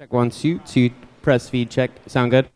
Check 1, 2, 2. Press feed check. Sound good?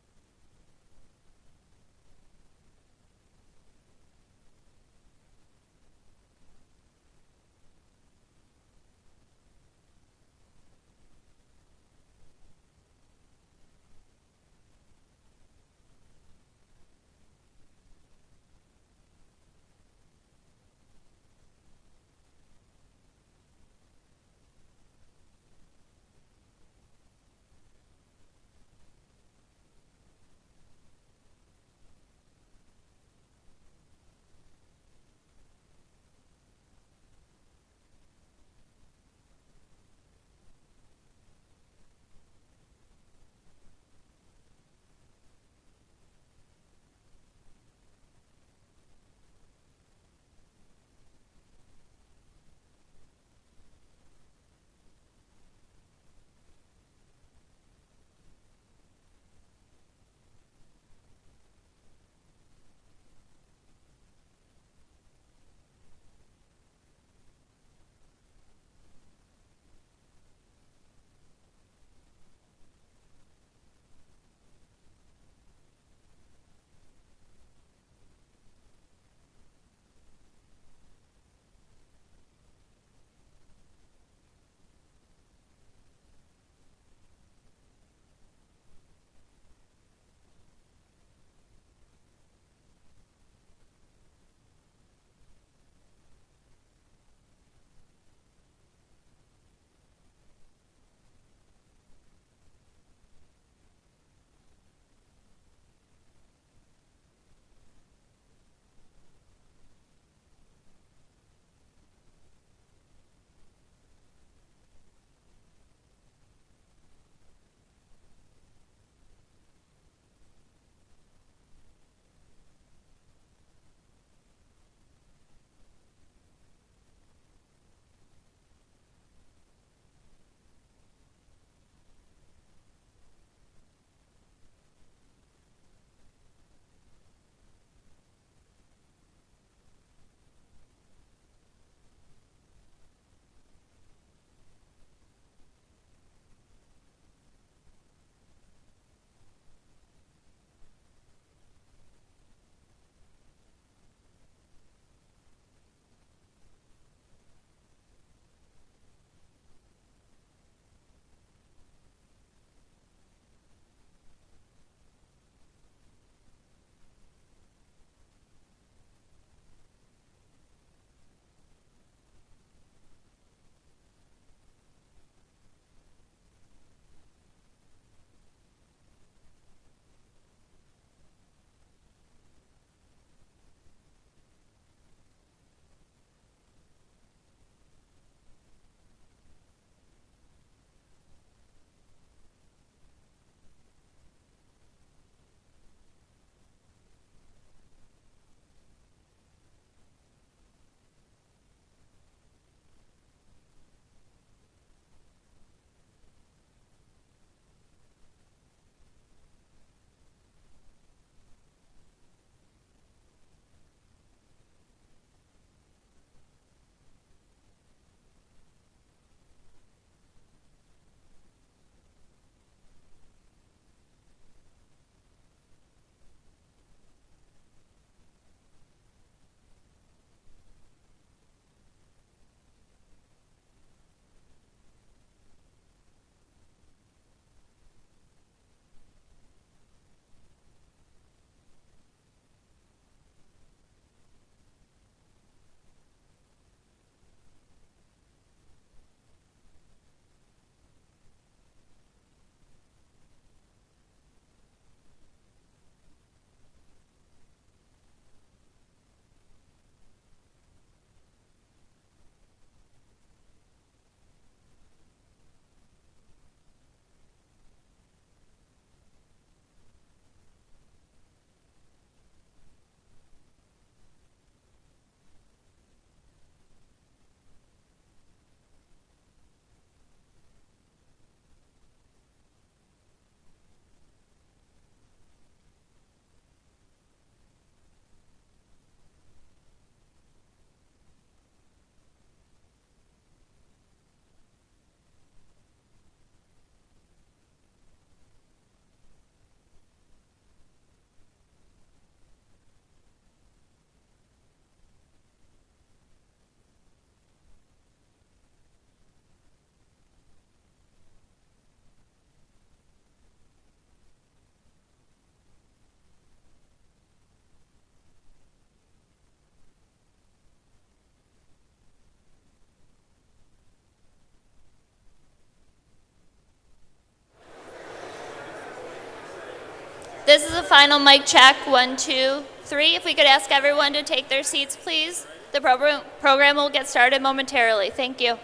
This is a final mic check. 1, 2, 3. If we could ask everyone to take their seats, please. The program will get started momentarily. Thank you.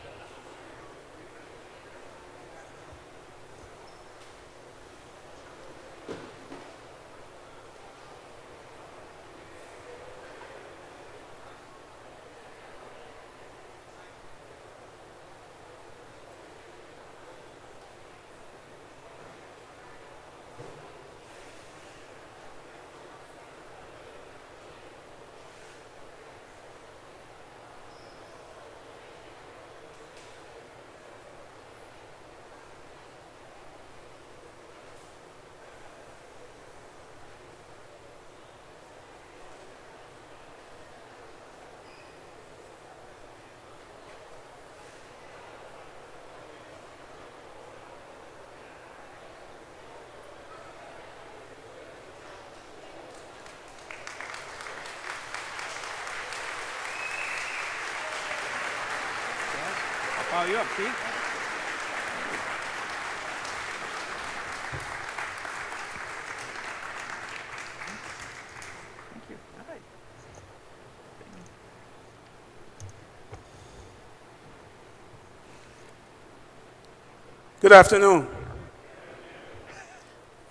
Follow you up, Steve. Thank you. All right. Good afternoon.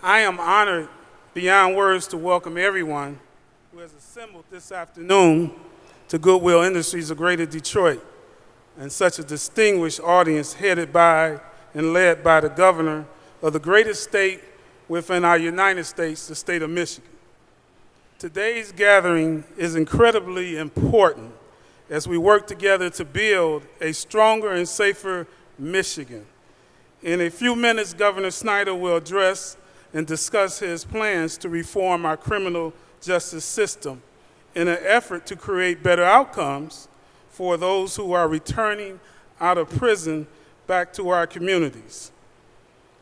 I am honored beyond words to welcome everyone who has assembled this afternoon to Goodwill Industries of Greater Detroit, and such a distinguished audience headed by and led by the governor of the greatest state within our United States, the state of Michigan. Today's gathering is incredibly important as we work together to build a stronger and safer Michigan. In a few minutes, Governor Snyder will address and discuss his plans to reform our criminal justice system in an effort to create better outcomes for those who are returning out of prison back to our communities.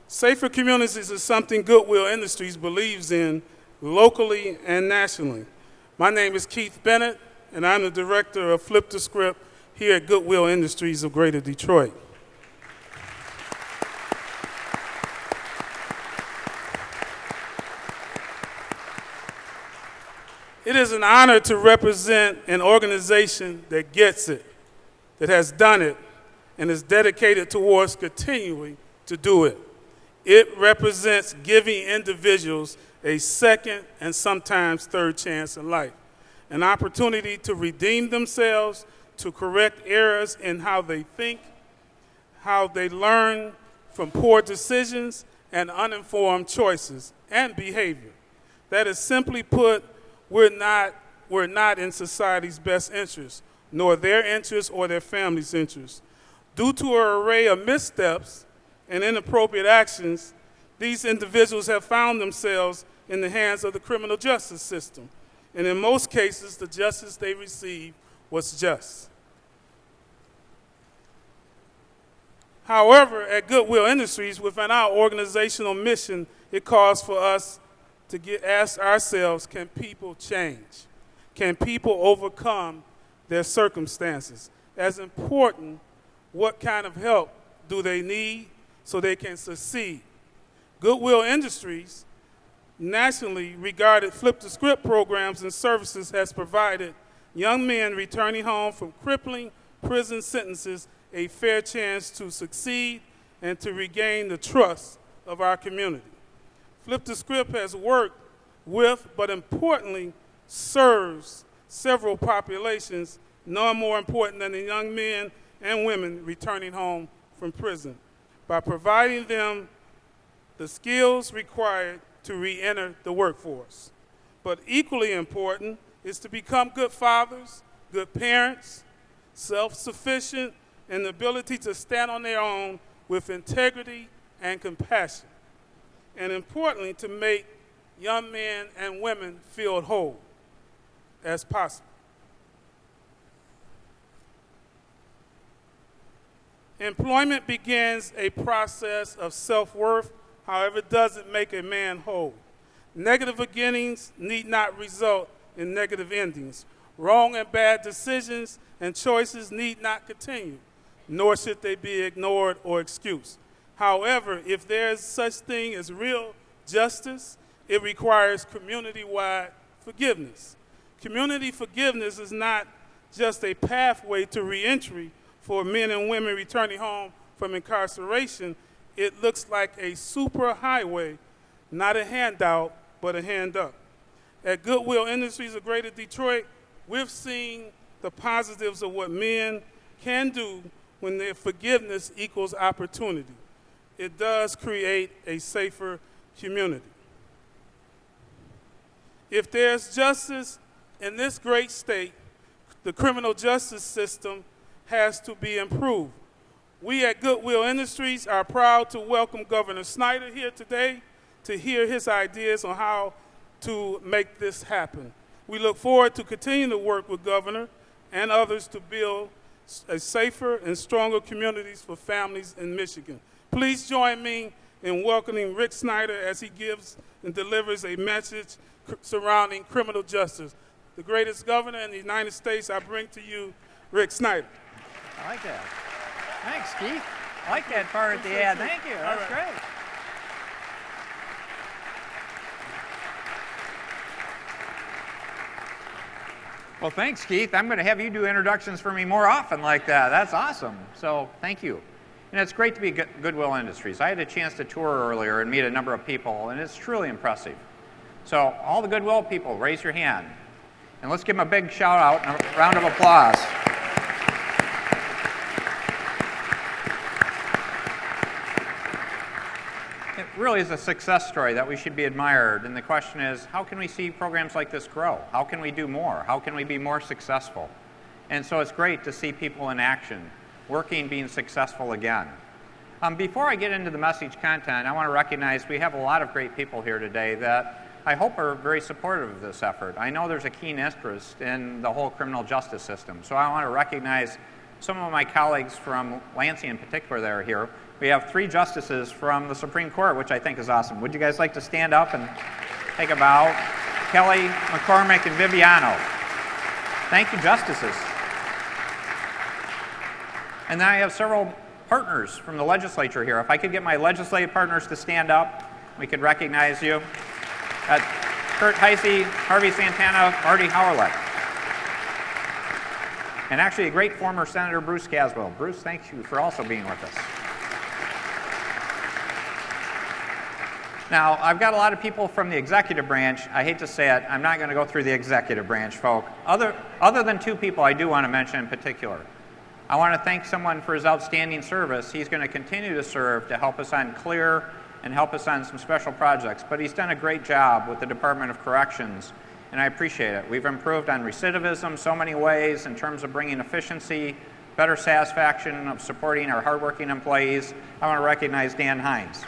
Safer communities is something Goodwill Industries believes in locally and nationally. My name is Keith Bennett, and I'm the director of Flip the Script here at Goodwill Industries of Greater Detroit. It is an honor to represent an organization that gets it, that has done it, and is dedicated towards continuing to do it. It represents giving individuals a second and sometimes third chance in life, an opportunity to redeem themselves, to correct errors in how they think, how they learn from poor decisions and uninformed choices and behavior. That is simply put, we're not in society's best interest, nor their interest or their family's interest. Due to an array of missteps and inappropriate actions, these individuals have found themselves in the hands of the criminal justice system. And in most cases, the justice they received was just. However, at Goodwill Industries, within our organizational mission, it calls for us to ask ourselves, can people change? Can people overcome their circumstances? As important, what kind of help do they need so they can succeed? Goodwill Industries, nationally regarded Flip the Script programs and services, has provided young men returning home from crippling prison sentences a fair chance to succeed and to regain the trust of our community. Flip the Script has worked with, but importantly, serves several populations, none more important than the young men and women returning home from prison, by providing them the skills required to re-enter the workforce. But equally important is to become good fathers, good parents, self-sufficient, and the ability to stand on their own with integrity and compassion. And importantly, to make young men and women feel whole as possible. Employment begins a process of self-worth, however, it doesn't make a man whole. Negative beginnings need not result in negative endings. Wrong and bad decisions and choices need not continue, nor should they be ignored or excused. However, if there is such thing as real justice It requires community-wide forgiveness. Community forgiveness is not just a pathway to reentry for men and women returning home from incarceration. It looks like a super highway, not a handout, but a hand up. At Goodwill Industries of Greater Detroit, we've seen the positives of what men can do when their forgiveness equals opportunity. It does create a safer community. If there's justice in this great state, the criminal justice system has to be improved. We at Goodwill Industries are proud to welcome Governor Snyder here today to hear his ideas on how to make this happen. We look forward to continuing to work with Governor and others to build a safer and stronger communities for families in Michigan. Please join me in welcoming Rick Snyder as he gives and delivers a message surrounding criminal justice. The greatest governor in the United States, I bring to you, Rick Snyder. I like that. Thanks, Keith. I like that part at the end. Thank you. That's great. Well, thanks, Keith. I'm going to have you do introductions for me more often like that. That's awesome. So thank you. And it's great to be at Goodwill Industries. I had a chance to tour earlier and meet a number of people, and it's truly impressive. So all the Goodwill people, raise your hand. And let's give them a big shout out and a round of applause. It really is a success story that we should be admired, and the question is, how can we see programs like this grow? How can we do more? How can we be more successful? And so it's great to see people in action, working, being successful again. Before I get into the message content, I want to recognize we have a lot of great people here today that I hope are very supportive of this effort. I know there's a keen interest in the whole criminal justice system, so I want to recognize some of my colleagues from Lansing in particular that are here. We have 3 justices from the Supreme Court, which I think is awesome. Would you guys like to stand up and take a bow? Kelly, McCormick, and Viviano. Thank you, justices. And then I have several partners from the legislature here. If I could get my legislative partners to stand up, we could recognize you. Kurt Heisey, Harvey Santana, Marty Howlett. And actually a great former Senator Bruce Caswell. Bruce, thank you for also being with us. Now, I've got a lot of people from the executive branch. I hate to say it, I'm not going to go through the executive branch folk. Other than 2 people I do want to mention in particular. I want to thank someone for his outstanding service. He's going to continue to serve to help us on CLEAR and help us on some special projects. But he's done a great job with the Department of Corrections, and I appreciate it. We've improved on recidivism so many ways in terms of bringing efficiency, better satisfaction of supporting our hardworking employees. I want to recognize Dan Hines.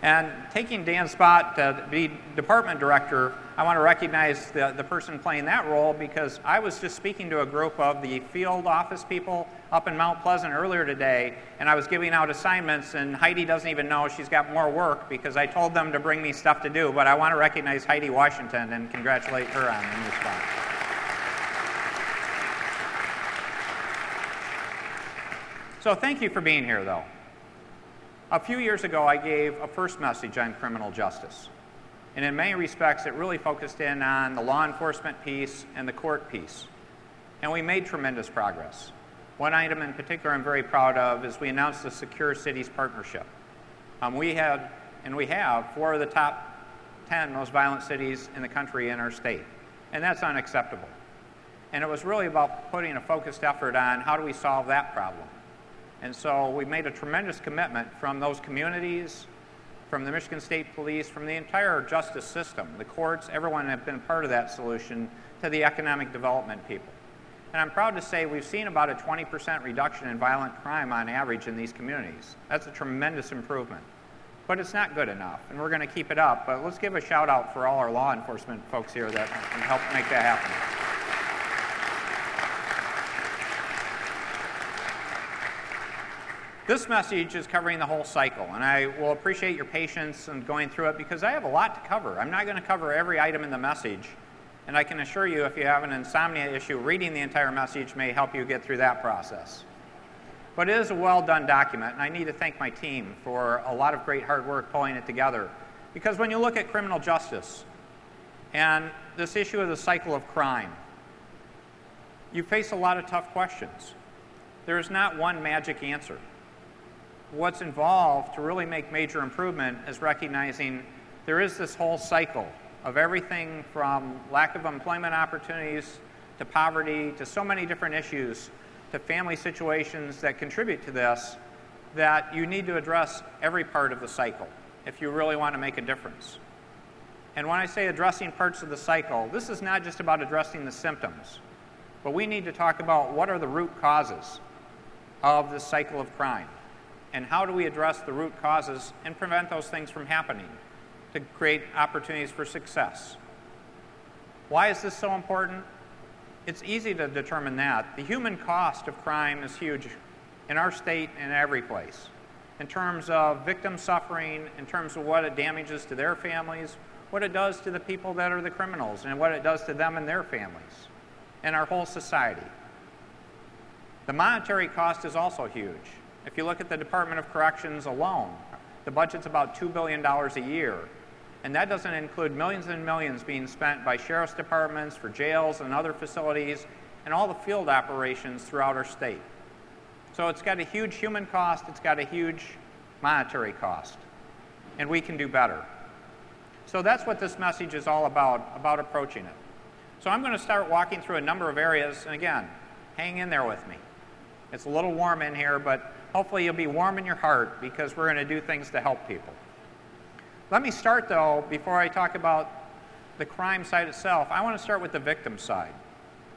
And taking Dan's spot to be department director, I want to recognize the person playing that role because I was just speaking to a group of the field office people up in Mount Pleasant earlier today, and I was giving out assignments, and Heidi doesn't even know she's got more work because I told them to bring me stuff to do, but I want to recognize Heidi Washington and congratulate her on the new spot. So thank you for being here, though. A few years ago, I gave a first message on criminal justice. And in many respects, it really focused in on the law enforcement piece and the court piece. And we made tremendous progress. One item in particular I'm very proud of is we announced the Secure Cities Partnership. We have 4 of the top 10 most violent cities in the country in our state. And that's unacceptable. And it was really about putting a focused effort on how do we solve that problem. And so we made a tremendous commitment from those communities, from the Michigan State Police, from the entire justice system, the courts, everyone have been part of that solution, to the economic development people. And I'm proud to say we've seen about a 20% reduction in violent crime on average in these communities. That's a tremendous improvement. But it's not good enough, and we're going to keep it up. But let's give a shout out for all our law enforcement folks here that can help make that happen. This message is covering the whole cycle, and I will appreciate your patience in going through it because I have a lot to cover. I'm not going to cover every item in the message, and I can assure you if you have an insomnia issue, reading the entire message may help you get through that process. But it is a well-done document, and I need to thank my team for a lot of great hard work pulling it together. Because when you look at criminal justice and this issue of the cycle of crime, you face a lot of tough questions. There is not one magic answer. What's involved to really make major improvement is recognizing there is this whole cycle of everything from lack of employment opportunities to poverty to so many different issues to family situations that contribute to this, that you need to address every part of the cycle if you really want to make a difference. And when I say addressing parts of the cycle, this is not just about addressing the symptoms, but we need to talk about what are the root causes of this cycle of crime, and how do we address the root causes and prevent those things from happening to create opportunities for success. Why is this so important? It's easy to determine that. The human cost of crime is huge in our state and every place, in terms of victim suffering, in terms of what it damages to their families, what it does to the people that are the criminals, and what it does to them and their families, and our whole society. The monetary cost is also huge. If you look at the Department of Corrections alone, the budget's about $2 billion a year, and that doesn't include millions and millions being spent by sheriff's departments for jails and other facilities and all the field operations throughout our state. So it's got a huge human cost, it's got a huge monetary cost, and we can do better. So that's what this message is all about approaching it. So I'm going to start walking through a number of areas, and again, hang in there with me. It's a little warm in here, but hopefully you'll be warm in your heart because we're going to do things to help people. Let me start, though, before I talk about the crime side itself, I want to start with the victim side.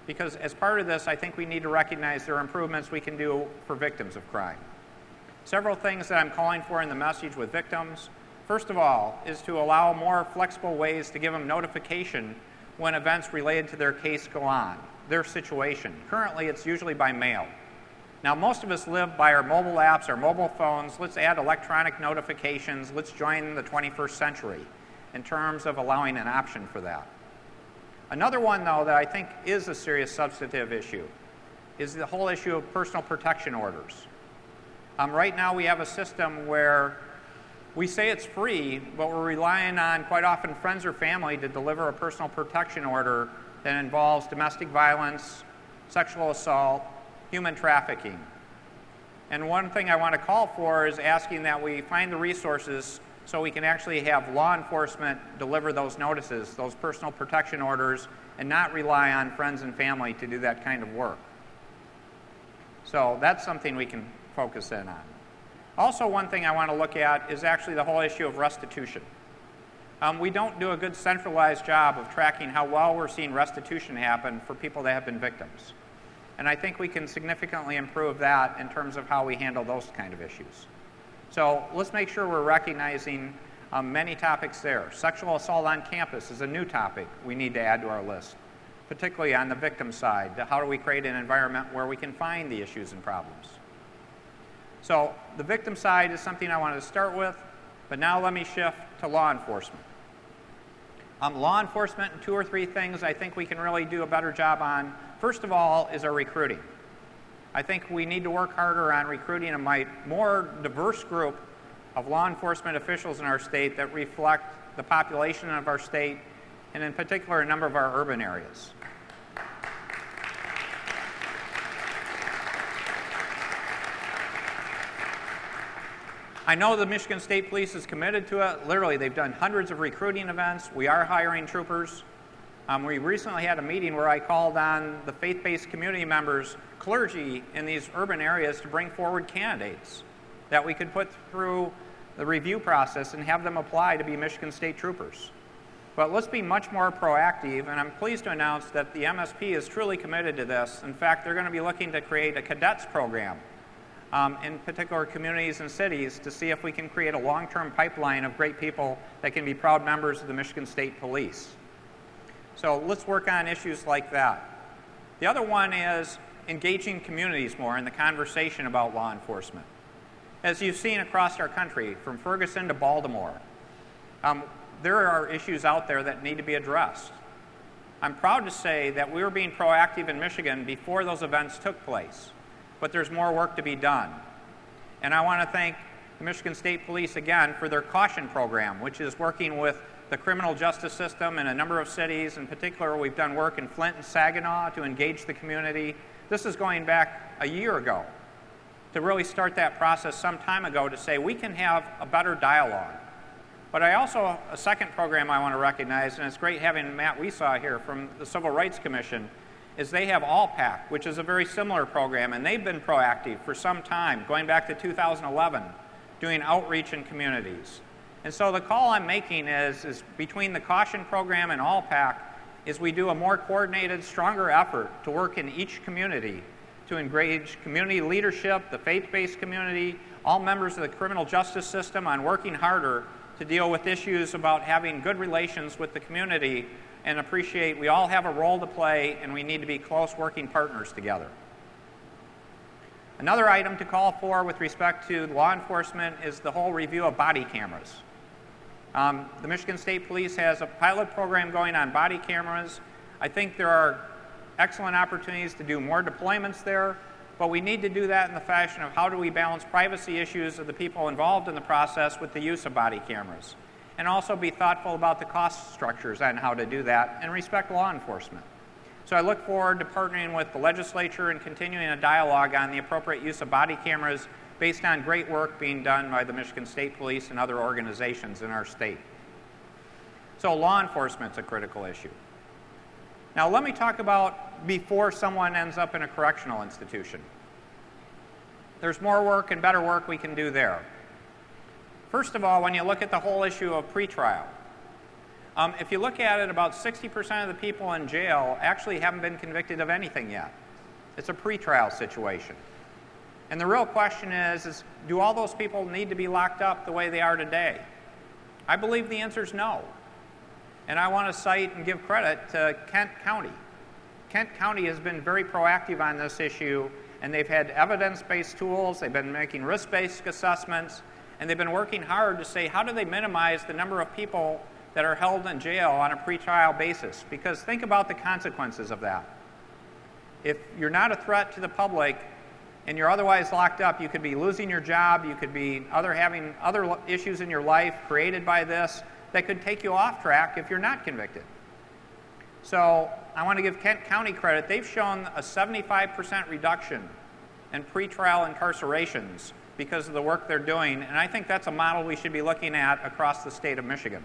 Because as part of this, I think we need to recognize there are improvements we can do for victims of crime. Several things that I'm calling for in the message with victims. First of all, is to allow more flexible ways to give them notification when events related to their case go on, their situation. Currently, it's usually by mail. Now, most of us live by our mobile apps, our mobile phones. Let's add electronic notifications. Let's join the 21st century in terms of allowing an option for that. Another one, though, that I think is a serious substantive issue is the whole issue of personal protection orders. Right now, we have a system where we say it's free, but we're relying on, quite often, friends or family to deliver a personal protection order that involves domestic violence, sexual assault, human trafficking. And one thing I want to call for is asking that we find the resources so we can actually have law enforcement deliver those notices, those personal protection orders, and not rely on friends and family to do that kind of work. So that's something we can focus in on. Also, one thing I want to look at is actually the whole issue of restitution. We don't do a good centralized job of tracking how well we're seeing restitution happen for people that have been victims. And I think we can significantly improve that in terms of how we handle those kind of issues. So let's make sure we're recognizing many topics there. Sexual assault on campus is a new topic we need to add to our list, particularly on the victim side. How do we create an environment where we can find the issues and problems? So the victim side is something I wanted to start with, but now let me shift to law enforcement. Law enforcement, and 2 or 3 things I think we can really do a better job on. First of all is our recruiting. I think we need to work harder on recruiting a more diverse group of law enforcement officials in our state that reflect the population of our state, and in particular a number of our urban areas. I know the Michigan State Police is committed to it. Literally, they've done hundreds of recruiting events. We are hiring troopers. We recently had a meeting where I called on the faith-based community members, clergy in these urban areas to bring forward candidates that we could put through the review process and have them apply to be Michigan State troopers. But let's be much more proactive, and I'm pleased to announce that the MSP is truly committed to this. In fact, they're going to be looking to create a cadets program in particular communities and cities to see if we can create a long-term pipeline of great people that can be proud members of the Michigan State Police. So let's work on issues like that. The other one is engaging communities more in the conversation about law enforcement. As you've seen across our country, from Ferguson to Baltimore, there are issues out there that need to be addressed. I'm proud to say that we were being proactive in Michigan before those events took place. but there's more work to be done. And I want to thank the Michigan State Police again for their caution program, which is working with the criminal justice system in a number of cities. In particular, we've done work in Flint and Saginaw to engage the community. This is going back a year ago to really start that process some time ago to say we can have a better dialogue. But I also, a second program I want to recognize, and it's great having Matt Weesaw here from the Civil Rights Commission, is they have All-PAC, which is a very similar program, and they've been proactive for some time, going back to 2011, doing outreach in communities. And so the call I'm making is between the Caution Program and All-PAC, is we do a more coordinated, stronger effort to work in each community to engage community leadership, the faith-based community, all members of the criminal justice system on working harder to deal with issues about having good relations with the community and appreciate we all have a role to play and we need to be close working partners together. Another item to call for with respect to law enforcement is the whole review of body cameras. The Michigan State Police has a pilot program going on body cameras. I think there are excellent opportunities to do more deployments there, but we need to do that in the fashion of how do we balance privacy issues of the people involved in the process with the use of body cameras, and also be thoughtful about the cost structures on how to do that and respect law enforcement. So I look forward to partnering with the legislature and continuing a dialogue on the appropriate use of body cameras based on great work being done by the Michigan State Police and other organizations in our state. So law enforcement's a critical issue. Now let me talk about before someone ends up in a correctional institution. There's more work and better work we can do there. First of all, when you look at the whole issue of pretrial, if you look at it, about 60% of the people in jail actually haven't been convicted of anything yet. It's a pretrial situation. And the real question is do all those people need to be locked up the way they are today? I believe the answer is no. And I want to cite and give credit to Kent County. Kent County has been very proactive on this issue, and they've had evidence-based tools, they've been making risk-based assessments, and they've been working hard to say how do they minimize the number of people that are held in jail on a pretrial basis. Because think about the consequences of that. If you're not a threat to the public and you're otherwise locked up, you could be losing your job, you could be having other issues in your life created by this that could take you off track if you're not convicted. So I want to give Kent County credit. They've shown a 75% reduction in pretrial incarcerations because of the work they're doing, and I think that's a model we should be looking at across the state of Michigan.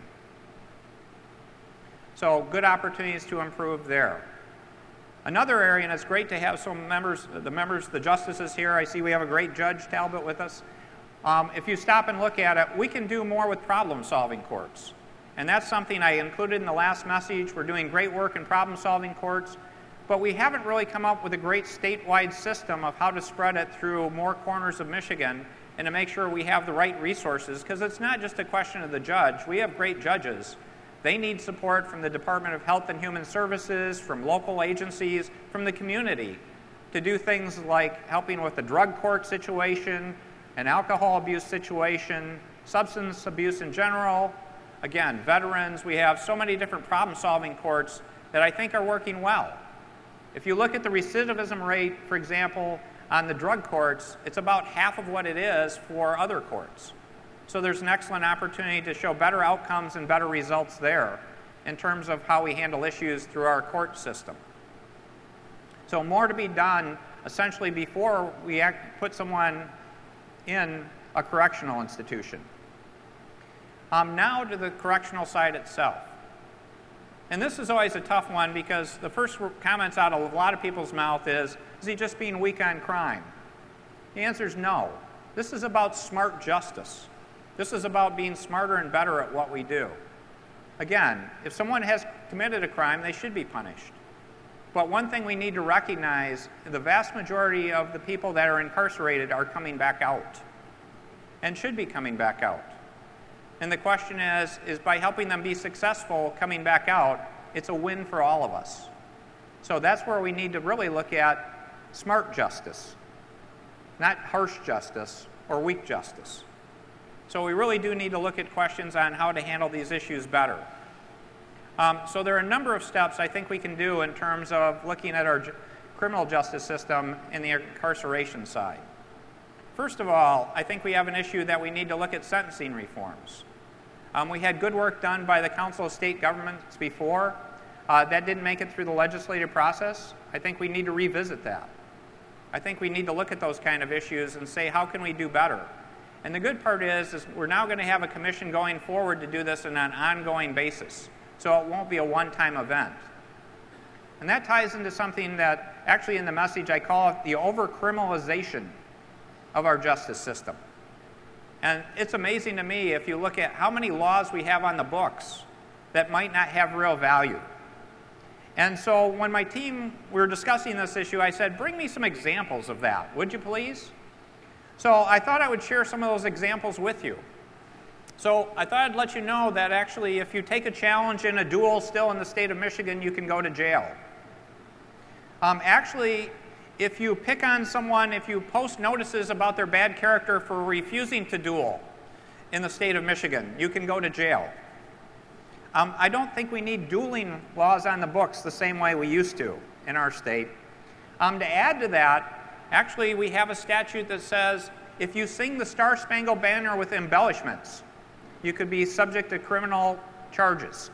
So good opportunities to improve there. Another area, and it's great to have some the justices here. I see we have a great Judge Talbot with us. If you stop and look at it, we can do more with problem-solving courts. And that's something I included in the last message. We're doing great work in problem-solving courts, but we haven't really come up with a great statewide system of how to spread it through more corners of Michigan and to make sure we have the right resources, because it's not just a question of the judge. We have great judges. They need support from the Department of Health and Human Services, from local agencies, from the community to do things like helping with the drug court situation, an alcohol abuse situation, substance abuse in general. Again, veterans, we have so many different problem-solving courts that I think are working well. If you look at the recidivism rate, for example, on the drug courts, it's about half of what it is for other courts. So there's an excellent opportunity to show better outcomes and better results there in terms of how we handle issues through our court system. So more to be done essentially before we put someone in a correctional institution. Now to the correctional side itself. And this is always a tough one because the first comments out of a lot of people's mouth is he just being weak on crime? The answer is no. This is about smart justice. This is about being smarter and better at what we do. Again, if someone has committed a crime, they should be punished. But one thing we need to recognize, the vast majority of the people that are incarcerated are coming back out and should be coming back out. And the question is by helping them be successful coming back out, it's a win for all of us. So that's where we need to really look at smart justice, not harsh justice or weak justice. So we really do need to look at questions on how to handle these issues better. So there are a number of steps I think we can do in terms of looking at our criminal justice system in the incarceration side. First of all, I think we have an issue that we need to look at sentencing reforms. We had good work done by the Council of State Governments before. That didn't make it through the legislative process. I think we need to revisit that. I think we need to look at those kind of issues and say, how can we do better? And the good part is we're now going to have a commission going forward to do this on an ongoing basis. So it won't be a one-time event. And that ties into something that actually in the message I call it the over-criminalization of our justice system. And it's amazing to me if you look at how many laws we have on the books that might not have real value. And so when my team, we were discussing this issue, I said, bring me some examples of that, would you please? So I thought I would share some of those examples with you. So I thought I'd let you know that actually if you take a challenge in a duel still in the state of Michigan, you can go to jail. Actually, if you pick on someone, if you post notices about their bad character for refusing to duel in the state of Michigan, you can go to jail. I don't think we need dueling laws on the books the same way we used to in our state. To add to that, actually we have a statute that says if you sing the Star-Spangled Banner with embellishments, you could be subject to criminal charges.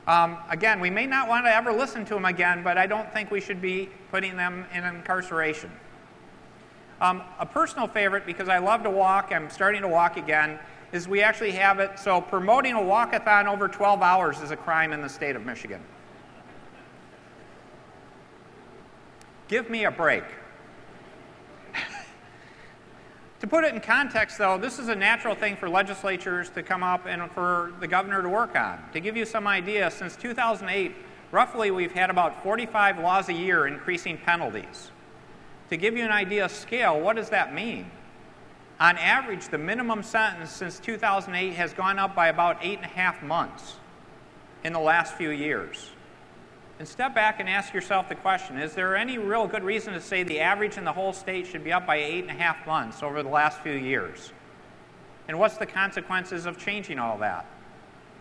Again, we may not want to ever listen to them again, but I don't think we should be putting them in incarceration. A personal favorite, because I love to walk, I'm starting to walk again, is we actually have it, so promoting a walkathon over 12 hours is a crime in the state of Michigan. Give me a break. To put it in context, though, this is a natural thing for legislatures to come up and for the governor to work on. To give you some idea, since 2008, roughly we've had about 45 laws a year increasing penalties. To give you an idea of scale, what does that mean? On average, the minimum sentence since 2008 has gone up by about 8.5 months in the last few years. And step back and ask yourself the question, is there any real good reason to say the average in the whole state should be up by 8.5 months over the last few years? And what's the consequences of changing all that?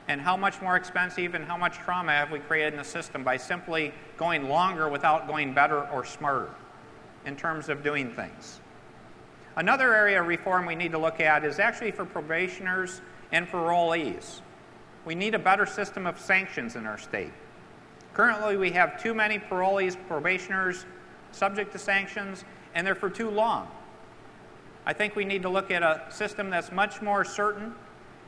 And how much more expensive and how much trauma have we created in the system by simply going longer without going better or smarter in terms of doing things? Another area of reform we need to look at is actually for probationers and parolees. We need a better system of sanctions in our state. Currently, we have too many parolees, probationers subject to sanctions, and they're for too long. I think we need to look at a system that's much more certain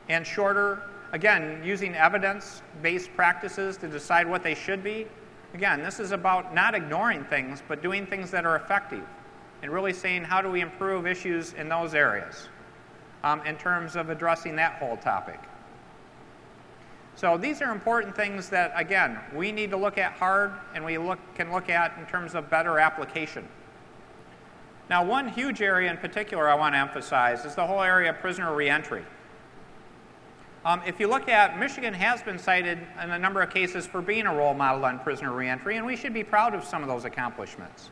and shorter, again, using evidence-based practices to decide what they should be. Again, this is about not ignoring things, but doing things that are effective and really saying how do we improve issues in those areas in terms of addressing that whole topic. So these are important things that, again, we need to look at hard and we can look at in terms of better application. Now, one huge area in particular I want to emphasize is the whole area of prisoner reentry. If you look at, Michigan has been cited in a number of cases for being a role model on prisoner reentry, and we should be proud of some of those accomplishments.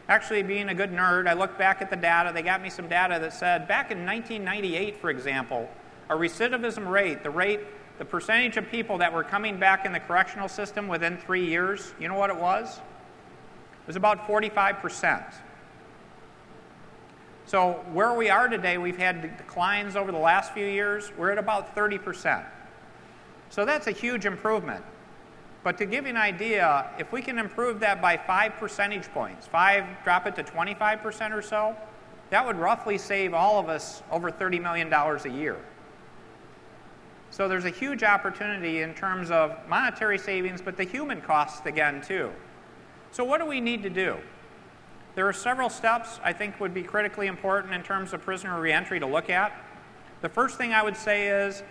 Actually, being a good nerd, I looked back at the data. They got me some data that said back in 1998, for example, a recidivism rate, the percentage of people that were coming back in the correctional system within 3 years, you know what it was? It was about 45%. So where we are today, we've had declines over the last few years. We're at about 30%. So that's a huge improvement. But to give you an idea, if we can improve that by 5 percentage points, drop it to 25% or so, that would roughly save all of us over $30 million a year. So there's a huge opportunity in terms of monetary savings, but the human costs again too. So what do we need to do? There are several steps I think would be critically important in terms of prisoner reentry to look at. The first thing I would say is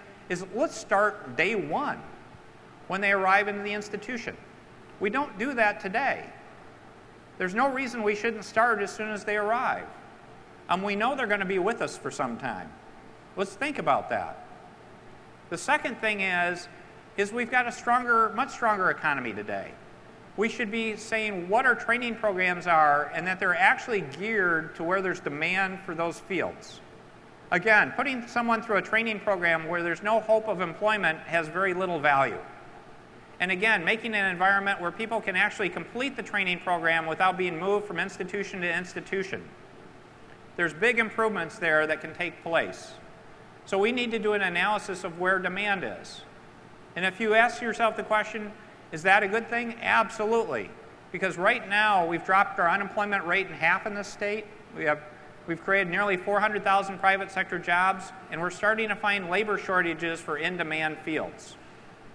let's start day one when they arrive into the institution. We don't do that today. There's no reason we shouldn't start as soon as they arrive. We know they're going to be with us for some time. Let's think about that. The second thing is we've got a much stronger economy today. We should be saying what our training programs are and that they're actually geared to where there's demand for those fields. Again, putting someone through a training program where there's no hope of employment has very little value. And again, making an environment where people can actually complete the training program without being moved from institution to institution. There's big improvements there that can take place. So we need to do an analysis of where demand is. And if you ask yourself the question, is that a good thing? Absolutely. Because right now, we've dropped our unemployment rate in half in this state. We've created nearly 400,000 private sector jobs, and we're starting to find labor shortages for in-demand fields.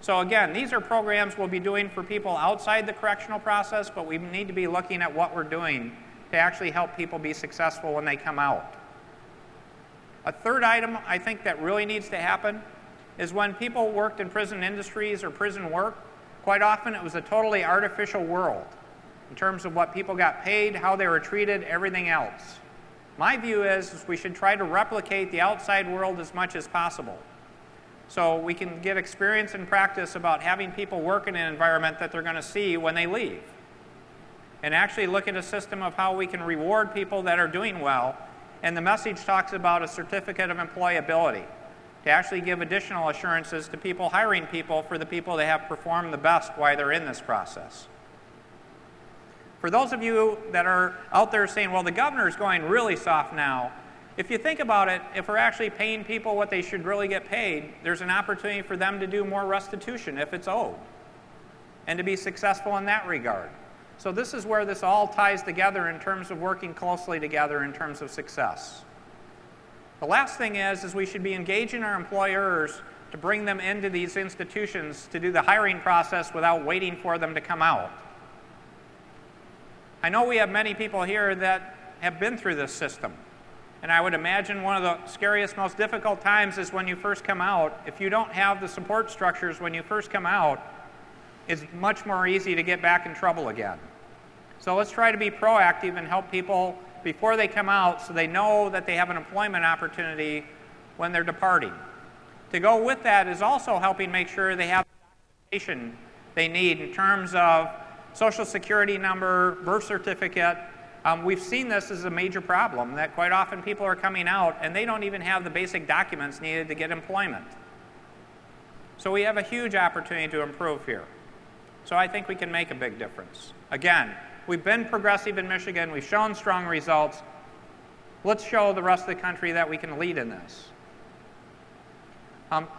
So again, these are programs we'll be doing for people outside the correctional process, but we need to be looking at what we're doing to actually help people be successful when they come out. A third item I think that really needs to happen is when people worked in prison industries or prison work, quite often it was a totally artificial world in terms of what people got paid, how they were treated, everything else. My view is we should try to replicate the outside world as much as possible. So we can get experience and practice about having people work in an environment that they're going to see when they leave. And actually look at a system of how we can reward people that are doing well. And the message talks about a certificate of employability to actually give additional assurances to people hiring people for the people that have performed the best while they're in this process. For those of you that are out there saying, well, the governor's going really soft now, if you think about it, if we're actually paying people what they should really get paid, there's an opportunity for them to do more restitution if it's owed, and to be successful in that regard. So this is where this all ties together in terms of working closely together in terms of success. The last thing is we should be engaging our employers to bring them into these institutions to do the hiring process without waiting for them to come out. I know we have many people here that have been through this system. And I would imagine one of the scariest, most difficult times is when you first come out. If you don't have the support structures when you first come out, it's much more easy to get back in trouble again. So let's try to be proactive and help people before they come out so they know that they have an employment opportunity when they're departing. To go with that is also helping make sure they have the documentation they need in terms of Social Security number, birth certificate. We've seen this as a major problem, that quite often people are coming out and they don't even have the basic documents needed to get employment. So we have a huge opportunity to improve here. So I think we can make a big difference. Again, we've been progressive in Michigan. We've shown strong results. Let's show the rest of the country that we can lead in this.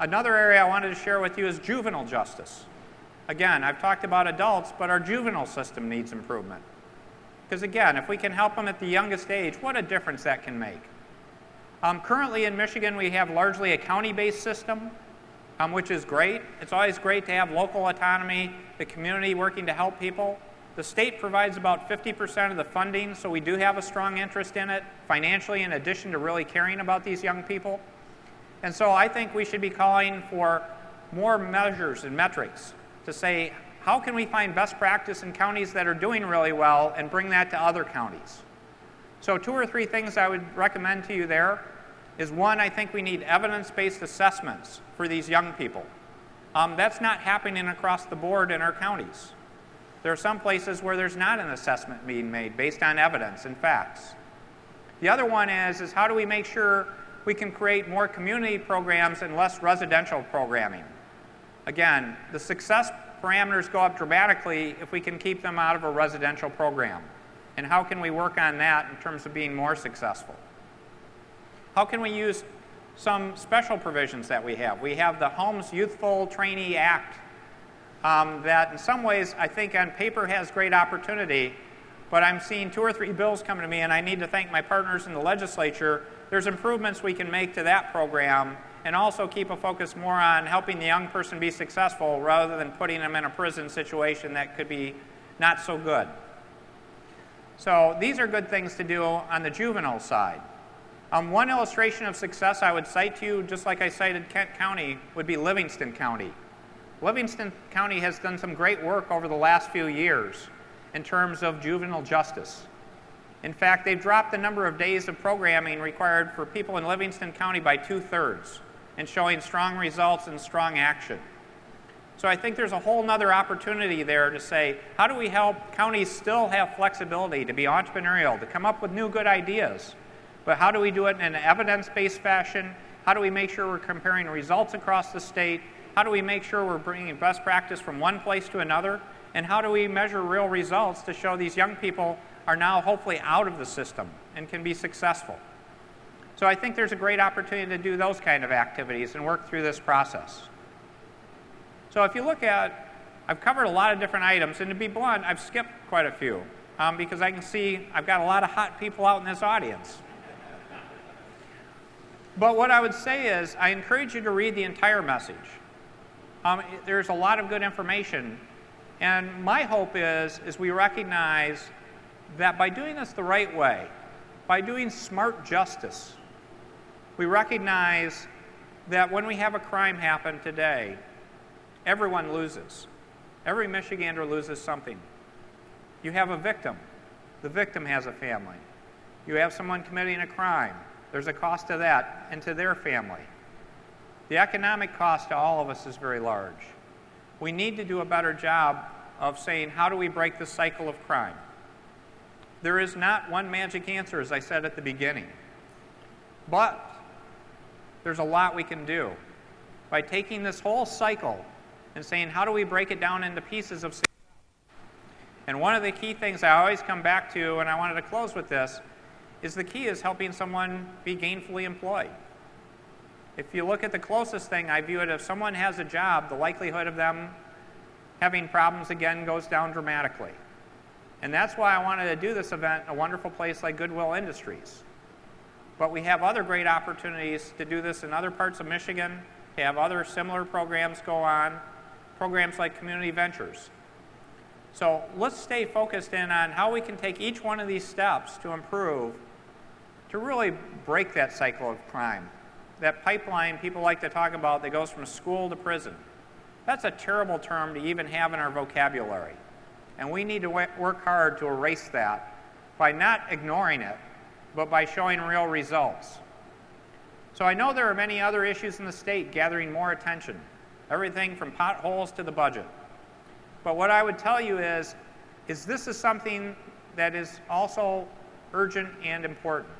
Another area I wanted to share with you is juvenile justice. Again, I've talked about adults, but our juvenile system needs improvement. Because again, if we can help them at the youngest age, what a difference that can make. Currently in Michigan, we have largely a county-based system, which is great. It's always great to have local autonomy, the community working to help people. The state provides about 50% of the funding, so we do have a strong interest in it financially, in addition to really caring about these young people. And so I think we should be calling for more measures and metrics to say, how can we find best practice in counties that are doing really well and bring that to other counties? So 2 or 3 things I would recommend to you there is, one, I think we need evidence-based assessments for these young people. That's not happening across the board in our counties. There are some places where there's not an assessment being made based on evidence and facts. The other one is how do we make sure we can create more community programs and less residential programming? Again, the success parameters go up dramatically if we can keep them out of a residential program. And how can we work on that in terms of being more successful? How can we use some special provisions that we have? We have the Homes Youthful Trainee Act that in some ways I think on paper has great opportunity, but I'm seeing 2 or 3 bills coming to me, and I need to thank my partners in the legislature. There's improvements we can make to that program, and also keep a focus more on helping the young person be successful rather than putting them in a prison situation that could be not so good. So these are good things to do on the juvenile side. One illustration of success I would cite to you, just like I cited Kent County, would be Livingston County. Livingston County has done some great work over the last few years in terms of juvenile justice. In fact, they've dropped the number of days of programming required for people in Livingston County by 2/3, and showing strong results and strong action. So I think there's a whole nother opportunity there to say, how do we help counties still have flexibility to be entrepreneurial, to come up with new good ideas, but how do we do it in an evidence-based fashion? How do we make sure we're comparing results across the state How do we make sure we're bringing best practice from one place to another? And how do we measure real results to show these young people are now hopefully out of the system and can be successful? So I think there's a great opportunity to do those kind of activities and work through this process. So if you look at, I've covered a lot of different items, and to be blunt, I've skipped quite a few because I can see I've got a lot of hot people out in this audience. But what I would say is I encourage you to read the entire message. There's a lot of good information, and my hope is we recognize that by doing this the right way, by doing smart justice, we recognize that when we have a crime happen today, everyone loses. Every Michigander loses something. You have a victim. The victim has a family. You have someone committing a crime. There's a cost to that and to their family. The economic cost to all of us is very large. We need to do a better job of saying, how do we break the cycle of crime? There is not one magic answer, as I said at the beginning. But there's a lot we can do by taking this whole cycle and saying, how do we break it down into pieces of success? And one of the key things I always come back to, and I wanted to close with this, is the key is helping someone be gainfully employed. If you look at the closest thing, I view it if someone has a job, the likelihood of them having problems again goes down dramatically. And that's why I wanted to do this event in a wonderful place like Goodwill Industries. But we have other great opportunities to do this in other parts of Michigan, to have other similar programs go on, programs like Community Ventures. So let's stay focused in on how we can take each one of these steps to improve, to really break that cycle of crime. That pipeline people like to talk about that goes from school to prison. That's a terrible term to even have in our vocabulary. And we need to work hard to erase that by not ignoring it, but by showing real results. So I know there are many other issues in the state gathering more attention, everything from potholes to the budget. But what I would tell you is this is something that is also urgent and important.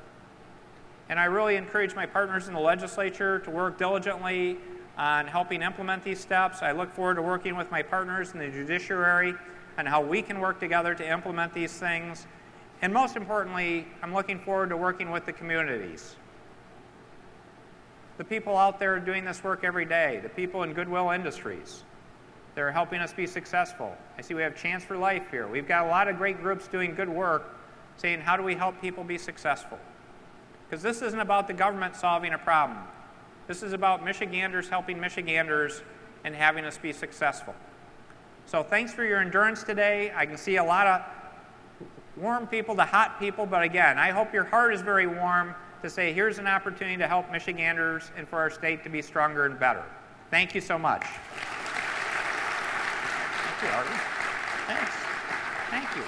And I really encourage my partners in the legislature to work diligently on helping implement these steps. I look forward to working with my partners in the judiciary on how we can work together to implement these things. And most importantly, I'm looking forward to working with the communities. The people out there doing this work every day, the people in Goodwill Industries, they're helping us be successful. I see we have Chance for Life here. We've got a lot of great groups doing good work saying, how do we help people be successful? Because this isn't about the government solving a problem. This is about Michiganders helping Michiganders and having us be successful. So thanks for your endurance today. I can see a lot of warm people to hot people, but again, I hope your heart is very warm to say, here's an opportunity to help Michiganders and for our state to be stronger and better. Thank you so much. Thank you, Artie. Thanks. Thank you.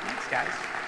Thanks, guys.